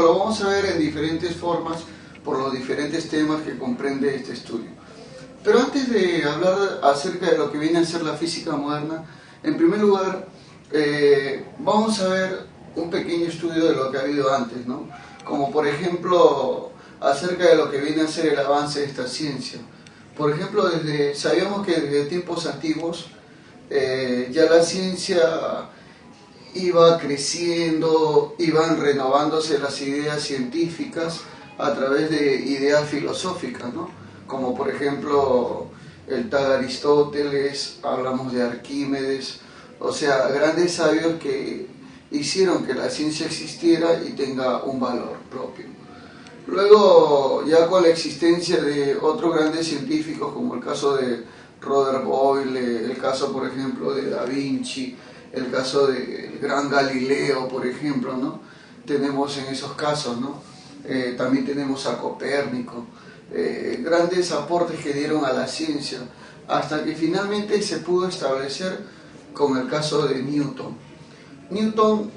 bueno, lo vamos a ver en diferentes formas por los diferentes temas que comprende este estudio. Pero antes de hablar acerca de lo que viene a ser la física moderna, en primer lugar, vamos a ver un pequeño estudio de lo que ha habido antes, ¿no? Como por ejemplo, acerca de lo que viene a ser el avance de esta ciencia. Por ejemplo, sabíamos que desde tiempos antiguos ya la ciencia iba creciendo, iban renovándose las ideas científicas a través de ideas filosóficas, ¿no? Como por ejemplo el tal Aristóteles, hablamos de Arquímedes, o sea, grandes sabios que hicieron que la ciencia existiera y tenga un valor propio. Luego, ya con la existencia de otros grandes científicos, como el caso de Robert Boyle, el caso, por ejemplo, de Da Vinci, el caso del gran Galileo, por ejemplo, ¿no? Tenemos en esos casos, ¿no? También tenemos a Copérnico, grandes aportes que dieron a la ciencia, hasta que finalmente se pudo establecer con el caso de Newton. Newton,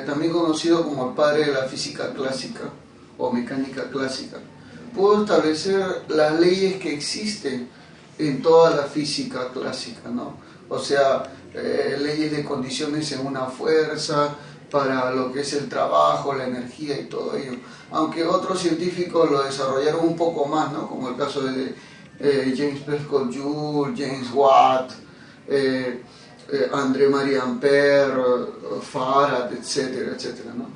también conocido como el padre de la física clásica o mecánica clásica, pudo establecer las leyes que existen en toda la física clásica, ¿no? O sea, leyes de condiciones en una fuerza, para lo que es el trabajo, la energía y todo ello. Aunque otros científicos lo desarrollaron un poco más, ¿no? Como el caso de James Prescott Joule, James Watt, André Marie Ampère, Farad, etcétera, etcétera, ¿no?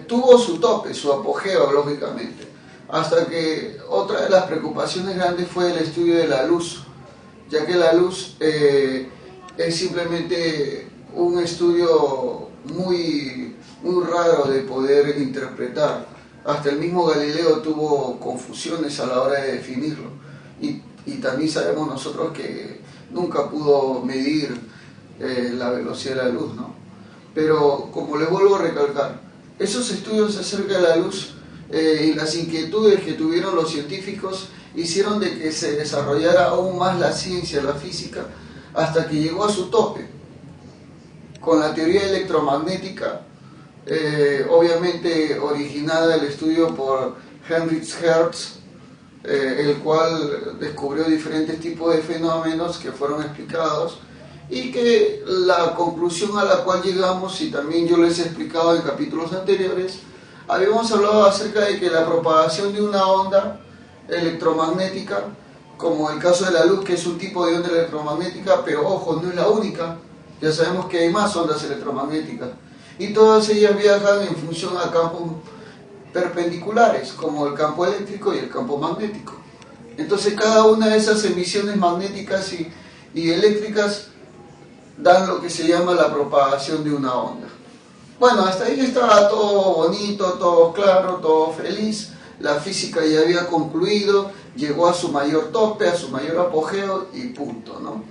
Tuvo su tope, su apogeo, lógicamente, hasta que otra de las preocupaciones grandes fue el estudio de la luz, ya que la luz es simplemente un estudio muy raro de poder interpretar. Hasta el mismo Galileo tuvo confusiones a la hora de definirlo, y también sabemos nosotros que nunca pudo medir la velocidad de la luz, ¿no? Pero como les vuelvo a recalcar, esos estudios acerca de la luz y las inquietudes que tuvieron los científicos hicieron de que se desarrollara aún más la ciencia, la física, hasta que llegó a su tope con la teoría electromagnética, obviamente originada el estudio por Heinrich Hertz, el cual descubrió diferentes tipos de fenómenos que fueron explicados, y que la conclusión a la cual llegamos, y también yo les he explicado en capítulos anteriores, habíamos hablado acerca de que la propagación de una onda electromagnética, como el caso de la luz, que es un tipo de onda electromagnética, pero ojo, no es la única, ya sabemos que hay más ondas electromagnéticas, y todas ellas viajan en función a campos perpendiculares, como el campo eléctrico y el campo magnético. Entonces cada una de esas emisiones magnéticas y eléctricas dan lo que se llama la propagación de una onda. Bueno, hasta ahí estaba todo bonito, todo claro, todo feliz. La física ya había concluido, llegó a su mayor tope, a su mayor apogeo y punto, ¿no?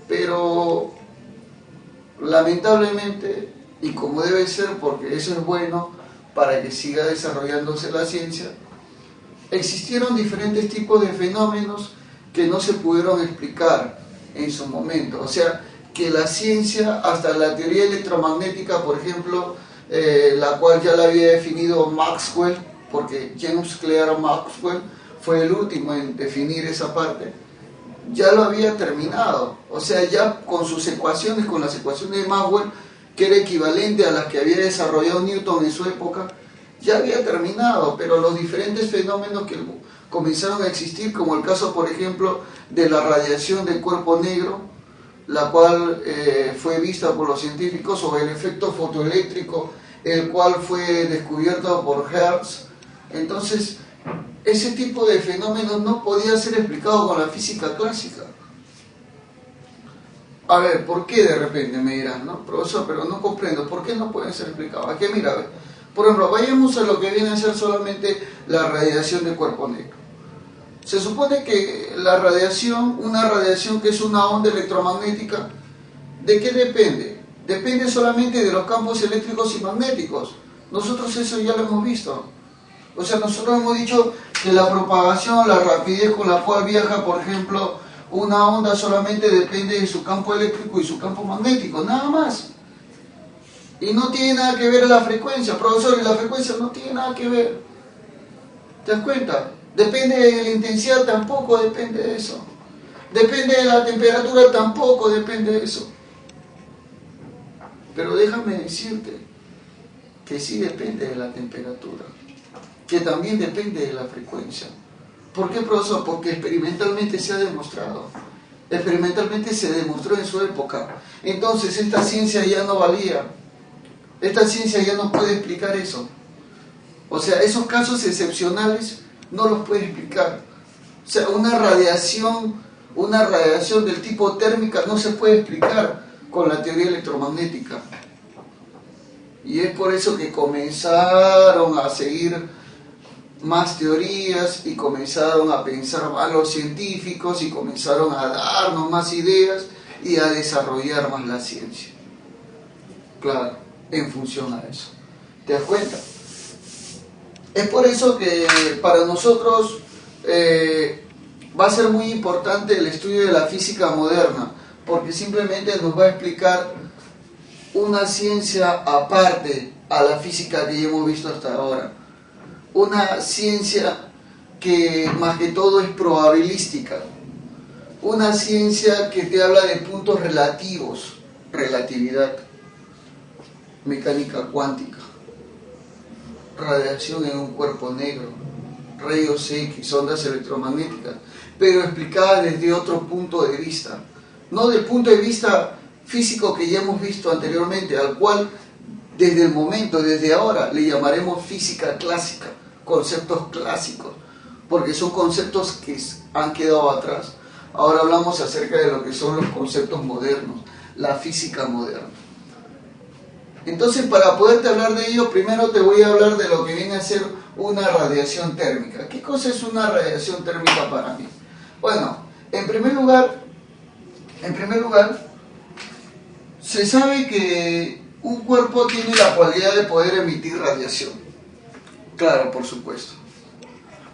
Pero lamentablemente, y como debe ser, porque eso es bueno para que siga desarrollándose la ciencia, existieron diferentes tipos de fenómenos que no se pudieron explicar en su momento. O sea, que la ciencia, hasta la teoría electromagnética, por ejemplo, la cual ya la había definido Maxwell, porque James Clerk Maxwell fue el último en definir esa parte, ya lo había terminado. O sea, ya con sus ecuaciones, con las ecuaciones de Maxwell, que era equivalente a las que había desarrollado Newton en su época, ya había terminado, pero los diferentes fenómenos que comenzaron a existir, como el caso, por ejemplo, de la radiación del cuerpo negro, la cual fue vista por los científicos, o el efecto fotoeléctrico, el cual fue descubierto por Hertz. Entonces, ese tipo de fenómenos no podía ser explicado con la física clásica. A ver, ¿por qué de repente me dirán, no, profesor, pero no comprendo, ¿por qué no pueden ser explicados? Aquí mira, a ver, por ejemplo, vayamos a lo que viene a ser solamente la radiación del cuerpo negro. Se supone que la radiación, una radiación que es una onda electromagnética, ¿de qué depende? Depende solamente de los campos eléctricos y magnéticos. Nosotros eso ya lo hemos visto. O sea, nosotros hemos dicho que la propagación, la rapidez con la cual viaja, por ejemplo, una onda solamente depende de su campo eléctrico y su campo magnético, nada más. Y no tiene nada que ver la frecuencia, profesor, y la frecuencia no tiene nada que ver. ¿Te das cuenta? Depende de la intensidad, tampoco depende de eso. Depende de la temperatura, tampoco depende de eso. Pero déjame decirte que sí depende de la temperatura, que también depende de la frecuencia. ¿Por qué, profesor? Porque experimentalmente se ha demostrado. Experimentalmente se demostró en su época. Entonces esta ciencia ya no valía. Esta ciencia ya no puede explicar eso. O sea, esos casos excepcionales no los puede explicar. O sea, una radiación del tipo térmica no se puede explicar con la teoría electromagnética. Y es por eso que comenzaron a seguir más teorías y comenzaron a pensar más los científicos y comenzaron a darnos más ideas y a desarrollar más la ciencia. Claro, en función a eso. ¿Te das cuenta? Es por eso que para nosotros va a ser muy importante el estudio de la física moderna, porque simplemente nos va a explicar una ciencia aparte a la física que ya hemos visto hasta ahora. Una ciencia que más que todo es probabilística. Una ciencia que te habla de puntos relativos, relatividad, mecánica cuántica, radiación en un cuerpo negro, rayos X, ondas electromagnéticas, pero explicada desde otro punto de vista, no del punto de vista físico que ya hemos visto anteriormente, al cual desde ahora le llamaremos física clásica, conceptos clásicos, porque son conceptos que han quedado atrás. Ahora hablamos acerca de lo que son los conceptos modernos, la física moderna. Entonces, para poderte hablar de ello, primero te voy a hablar de lo que viene a ser una radiación térmica. ¿Qué cosa es una radiación térmica para mí? Bueno, en primer lugar, se sabe que un cuerpo tiene la cualidad de poder emitir radiación. Claro, por supuesto.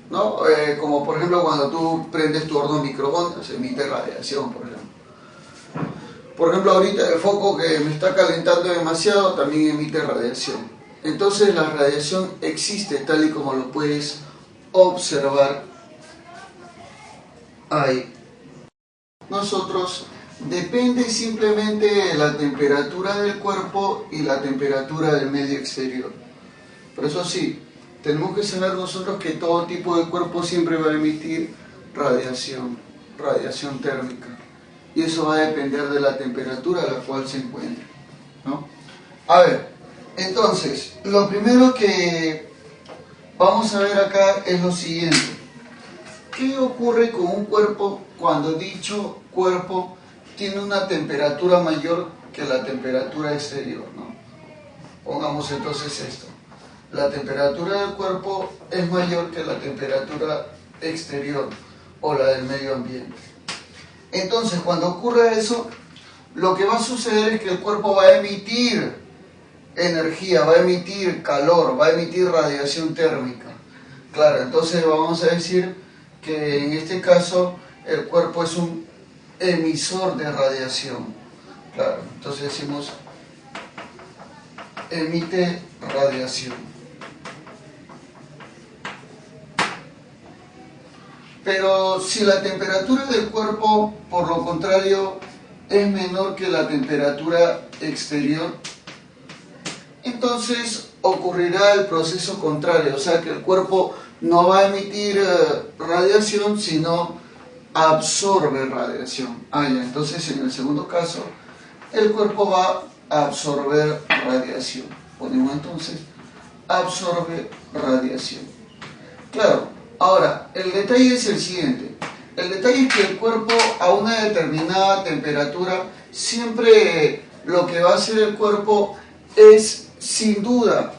¿No? Como por ejemplo cuando tú prendes tu horno microondas, emite radiación, por ejemplo. Por ejemplo, ahorita el foco que me está calentando demasiado también emite radiación. Entonces la radiación existe tal y como lo puedes observar ahí. Nosotros depende simplemente de la temperatura del cuerpo y la temperatura del medio exterior. Por eso sí, tenemos que saber nosotros que todo tipo de cuerpo siempre va a emitir radiación térmica. Y eso va a depender de la temperatura a la cual se encuentre, ¿no? A ver, entonces, lo primero que vamos a ver acá es lo siguiente. ¿Qué ocurre con un cuerpo cuando dicho cuerpo tiene una temperatura mayor que la temperatura exterior, ¿no? Pongamos entonces esto. La temperatura del cuerpo es mayor que la temperatura exterior o la del medio ambiente. Entonces, cuando ocurre eso, lo que va a suceder es que el cuerpo va a emitir energía, va a emitir calor, va a emitir radiación térmica. Claro, entonces vamos a decir que en este caso el cuerpo es un emisor de radiación. Claro, entonces decimos emite radiación. Pero si la temperatura del cuerpo, por lo contrario, es menor que la temperatura exterior, entonces ocurrirá el proceso contrario, o sea que el cuerpo no va a emitir radiación, sino absorbe radiación. Ya, entonces en el segundo caso, el cuerpo va a absorber radiación. Ponemos entonces, absorbe radiación. Claro. Ahora, el detalle es el siguiente. El detalle es que el cuerpo a una determinada temperatura, siempre lo que va a hacer el cuerpo es, sin duda,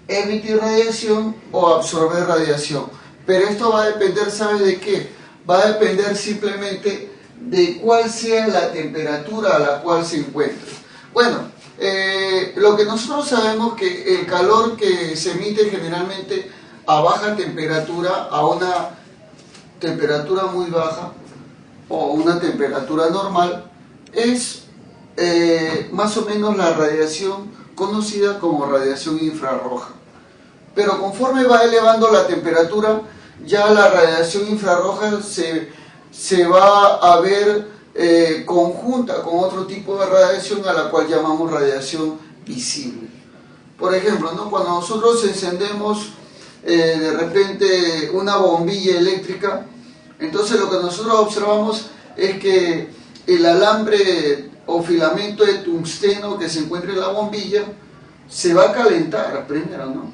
emitir radiación o absorber radiación. Pero esto va a depender, ¿sabes de qué? Va a depender simplemente de cuál sea la temperatura a la cual se encuentre. Bueno, lo que nosotros sabemos que el calor que se emite generalmente a baja temperatura, a una temperatura muy baja o una temperatura normal, es más o menos la radiación conocida como radiación infrarroja. Pero conforme va elevando la temperatura, ya la radiación infrarroja se va a ver conjunta con otro tipo de radiación a la cual llamamos radiación visible. Por ejemplo, ¿no? Cuando nosotros encendemos de repente una bombilla eléctrica, entonces lo que nosotros observamos es que el alambre o filamento de tungsteno que se encuentra en la bombilla se va a calentar primero, ¿no?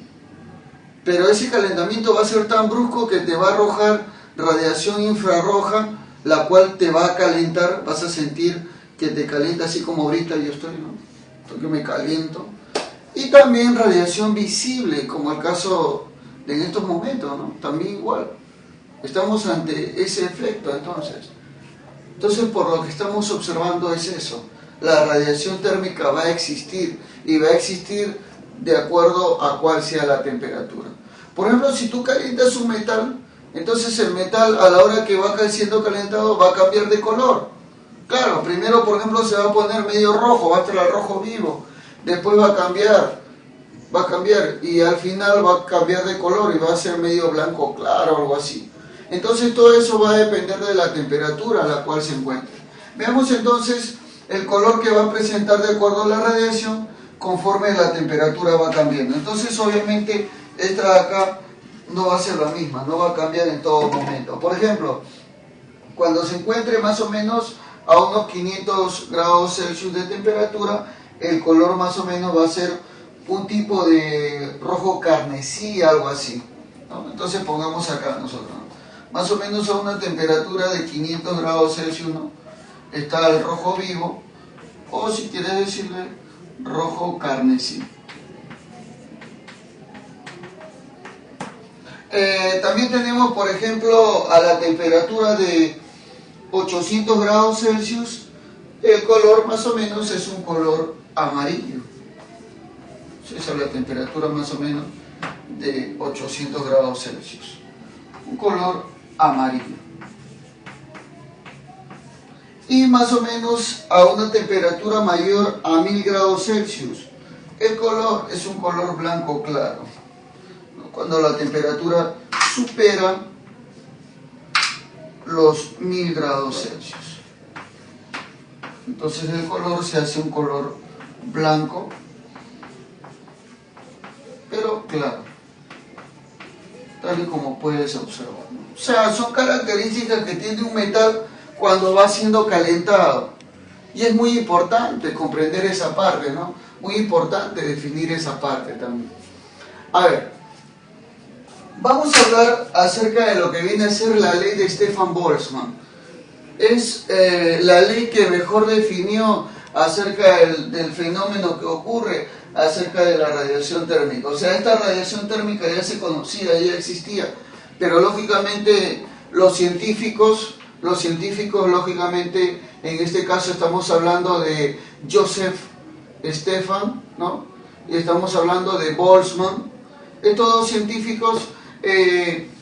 Pero ese calentamiento va a ser tan brusco que te va a arrojar radiación infrarroja, la cual te va a calentar, vas a sentir que te calienta así como ahorita yo estoy, ¿no? Porque me caliento. Y también radiación visible, como el caso de en estos momentos, ¿no? También igual. Estamos ante ese efecto entonces. Entonces por lo que estamos observando es eso. La radiación térmica va a existir y va a existir de acuerdo a cuál sea la temperatura. Por ejemplo, si tú calientas un metal, entonces el metal a la hora que va siendo calentado va a cambiar de color. Claro, primero por ejemplo se va a poner medio rojo, va a estar al rojo vivo, después va a cambiar y al final va a cambiar de color y va a ser medio blanco claro o algo así. Entonces todo eso va a depender de la temperatura a la cual se encuentre. Veamos entonces el color que va a presentar de acuerdo a la radiación conforme la temperatura va cambiando. Entonces obviamente esta de acá no va a ser la misma, no va a cambiar en todo momento. Por ejemplo, cuando se encuentre más o menos a unos 500 grados Celsius de temperatura, el color más o menos va a ser un tipo de rojo carmesí, algo así, ¿no? Entonces pongamos acá nosotros, ¿no? Más o menos a una temperatura de 500 grados Celsius, ¿no? Está el rojo vivo, o si quieres decirle rojo carmesí. También tenemos, por ejemplo, a la temperatura de 800 grados Celsius, el color más o menos es un color amarillo. Esa es la temperatura más o menos de 800 grados Celsius. Un color amarillo. Y más o menos a una temperatura mayor a 1000 grados Celsius, el color es un color blanco claro. Cuando la temperatura supera los 1000 grados Celsius. Entonces el color se hace un color blanco, pero claro, tal y como puedes observar, ¿no? O sea, son características que tiene un metal cuando va siendo calentado. Y es muy importante comprender esa parte, ¿no? Muy importante definir esa parte también. A ver, vamos a hablar acerca de lo que viene a ser la ley de Stefan Boltzmann. Es la ley que mejor definió acerca del fenómeno que ocurre acerca de la radiación térmica. O sea, esta radiación térmica ya se conocía, ya existía, pero lógicamente los científicos lógicamente, en este caso estamos hablando de Joseph Stefan, ¿no? Y estamos hablando de Boltzmann. Estos dos científicos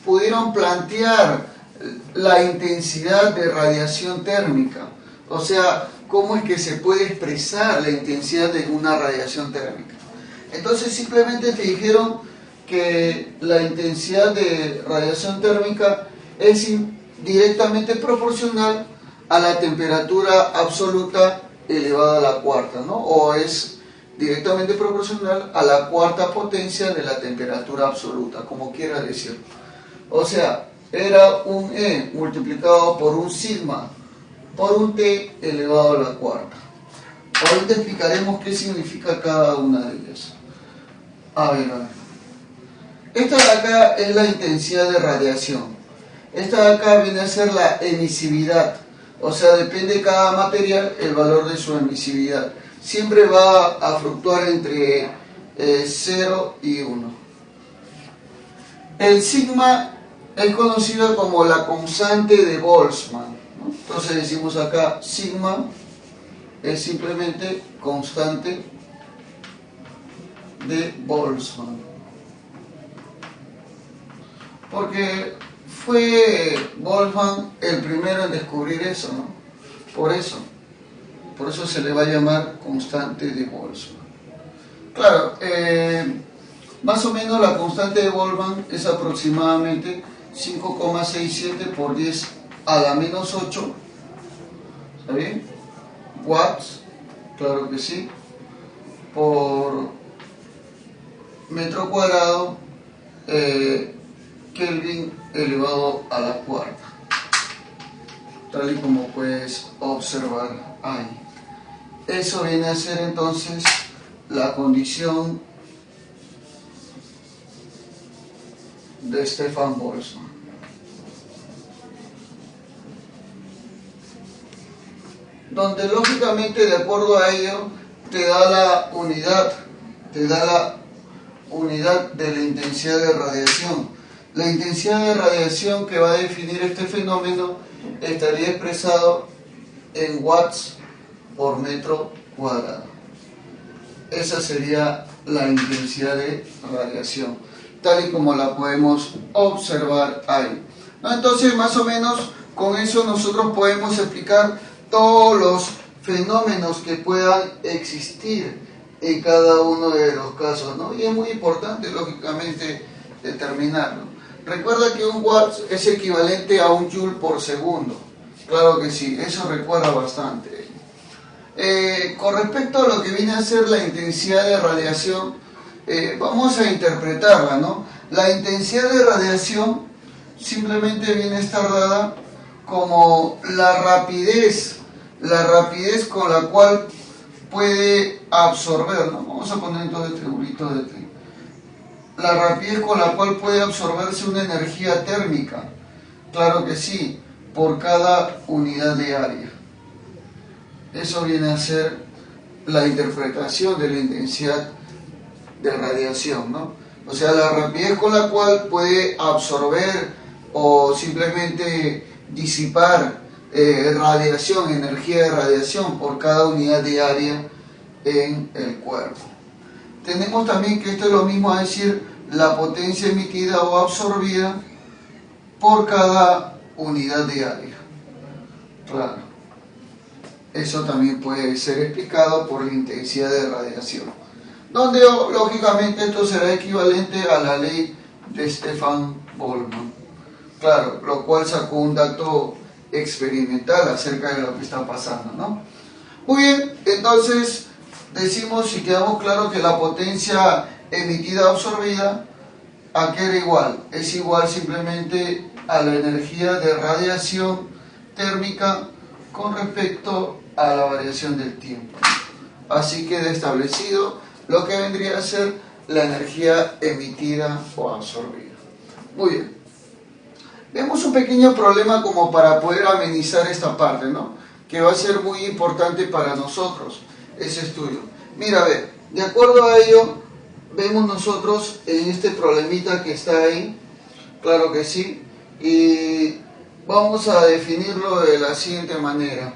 pudieron plantear la intensidad de radiación térmica, o sea, cómo es que se puede expresar la intensidad de una radiación térmica. Entonces simplemente te dijeron que la intensidad de radiación térmica es directamente proporcional a la temperatura absoluta elevada a la cuarta, ¿no? O es directamente proporcional a la cuarta potencia de la temperatura absoluta, como quiera decirlo. O sea, era un E multiplicado por un sigma por un T elevado a la cuarta. Ahorita explicaremos qué significa cada una de ellas. A ver. Esta de acá es la intensidad de radiación. Esta de acá viene a ser la emisividad. O sea, depende de cada material el valor de su emisividad. Siempre va a fluctuar entre 0 y 1. El sigma es conocido como la constante de Boltzmann, ¿no? Entonces decimos acá, sigma es simplemente constante de Boltzmann. Porque fue Boltzmann el primero en descubrir eso, ¿no? Por eso Por eso se le va a llamar constante de Boltzmann. Claro, más o menos la constante de Boltzmann es aproximadamente 5,67 por 10 a la menos 8, ¿está bien? Watts, claro que sí, por metro cuadrado, Kelvin elevado a la cuarta, tal y como puedes observar ahí. Eso viene a ser entonces la condición de Stefan Boltzmann. Donde lógicamente, de acuerdo a ello, te da la unidad de la intensidad de radiación. La intensidad de radiación que va a definir este fenómeno estaría expresado en watts por metro cuadrado. Esa sería la intensidad de radiación, tal y como la podemos observar ahí. Entonces, más o menos con eso nosotros podemos explicar todos los fenómenos que puedan existir en cada uno de los casos, ¿no? Y es muy importante, lógicamente, determinarlo. Recuerda que un watt es equivalente a un joule por segundo. Claro que sí, eso recuerda bastante. Con respecto a lo que viene a ser la intensidad de radiación, vamos a interpretarla, ¿no? La intensidad de radiación simplemente viene a estar dada como la rapidez con la cual puede absorber, ¿no? Vamos a poner entonces triangulito de tri. La rapidez con la cual puede absorberse una energía térmica, claro que sí, por cada unidad de área. Eso viene a ser la interpretación de la intensidad de radiación, ¿no? O sea, la rapidez con la cual puede absorber o simplemente disipar radiación, energía de radiación por cada unidad de área en el cuerpo. Tenemos también que esto es lo mismo a decir la potencia emitida o absorbida por cada unidad de área. Claro. Eso también puede ser explicado por la intensidad de radiación, donde lógicamente esto será equivalente a la ley de Stefan Boltzmann. Claro, lo cual sacó un dato experimental acerca de lo que está pasando, ¿no? Muy bien, entonces decimos y quedamos claros que la potencia emitida absorbida, ¿a qué era igual? Es igual simplemente a la energía de radiación térmica con respecto a la variación del tiempo. Así queda establecido lo que vendría a ser la energía emitida o absorbida. Muy bien. Vemos un pequeño problema como para poder amenizar esta parte, ¿no? Que va a ser muy importante para nosotros, ese estudio. Mira, a ver, de acuerdo a ello, vemos nosotros en este problemita que está ahí, claro que sí, y vamos a definirlo de la siguiente manera.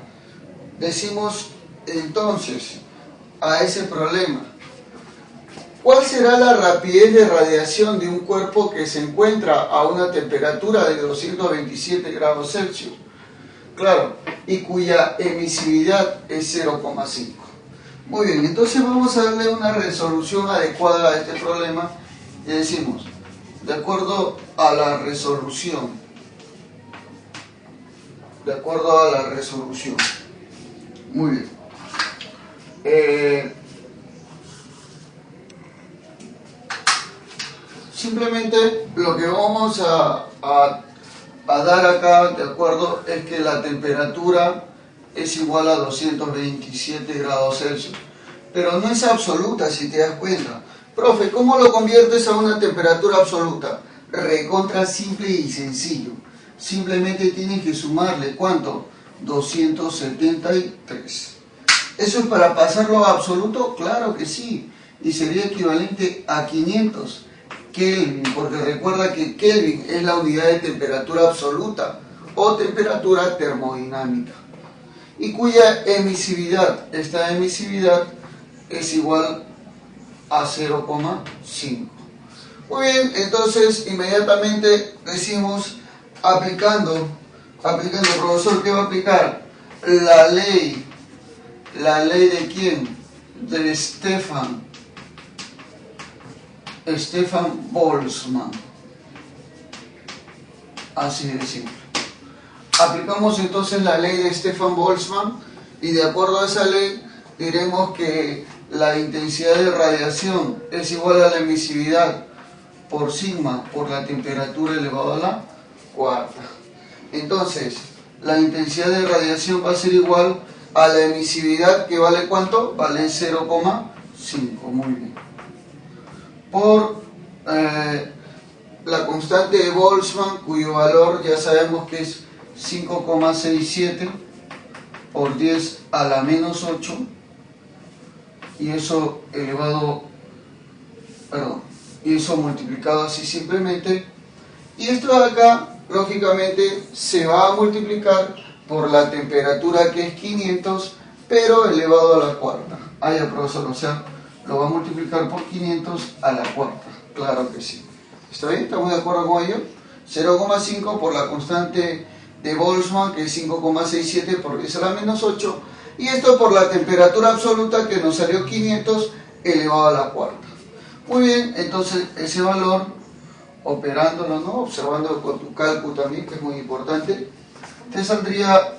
Decimos entonces a ese problema: ¿cuál será la rapidez de radiación de un cuerpo que se encuentra a una temperatura de 227 grados Celsius? Claro, y cuya emisividad es 0,5. Muy bien, entonces vamos a darle una resolución adecuada a este problema y decimos, de acuerdo a la resolución, muy bien, simplemente lo que vamos a dar acá, de acuerdo, es que la temperatura es igual a 227 grados Celsius, pero no es absoluta, si te das cuenta. Profe, ¿cómo lo conviertes a una temperatura absoluta? Recontra simple y sencillo. Simplemente tienes que sumarle, ¿cuánto? 273. ¿Eso es para pasarlo a absoluto? Claro que sí. Y sería equivalente a 500 Kelvin, porque recuerda que Kelvin es la unidad de temperatura absoluta o temperatura termodinámica, y cuya emisividad, esta emisividad es igual a 0,5. Muy bien, entonces inmediatamente decimos, aplicando, profesor, ¿qué va a aplicar? La ley la ley de quién? De Stefan Boltzmann. Así de simple. Aplicamos entonces la ley de Stefan Boltzmann y de acuerdo a esa ley diremos que la intensidad de radiación es igual a la emisividad por sigma por la temperatura elevado a la cuarta. Entonces, la intensidad de radiación va a ser igual a la emisividad, que vale ¿cuánto? Vale 0,5, muy bien. Por la constante de Boltzmann, cuyo valor ya sabemos que es 5,67 por 10 a la menos 8, y eso y eso multiplicado así simplemente, y esto de acá lógicamente se va a multiplicar por la temperatura, que es 500 pero elevado a la cuarta. Ya, profesor, o sea, lo va a multiplicar por 500 a la cuarta, claro que sí. ¿Está bien? ¿Estamos de acuerdo con ello? 0,5 por la constante de Boltzmann, que es 5,67 por 10 a la menos 8, y esto por la temperatura absoluta, que nos salió 500 elevado a la cuarta. Muy bien, entonces ese valor, operándolo, ¿no? Observando con tu cálculo también, que es muy importante, te saldría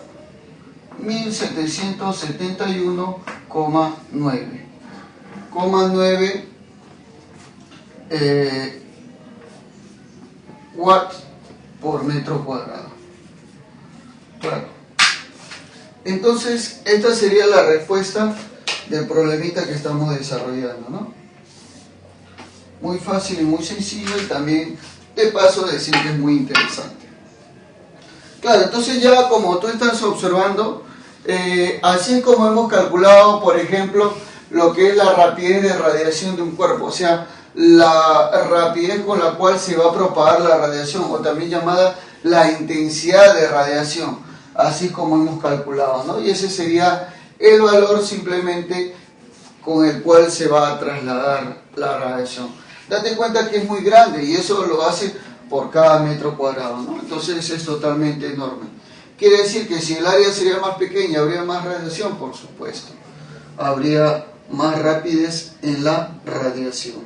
1771,9 watts por metro cuadrado. Claro. Entonces, esta sería la respuesta del problemita que estamos desarrollando, ¿no? Muy fácil y muy sencillo, y también de paso decir que es muy interesante. Claro, entonces ya como tú estás observando, así es como hemos calculado, por ejemplo, lo que es la rapidez de radiación de un cuerpo, o sea, la rapidez con la cual se va a propagar la radiación, o también llamada la intensidad de radiación, así como hemos calculado, ¿no? Y ese sería el valor simplemente con el cual se va a trasladar la radiación. Date cuenta que es muy grande y eso lo hace por cada metro cuadrado, ¿no? Entonces es totalmente enorme. Quiere decir que si el área sería más pequeña, ¿habría más radiación? Por supuesto. Habría más rapidez en la radiación.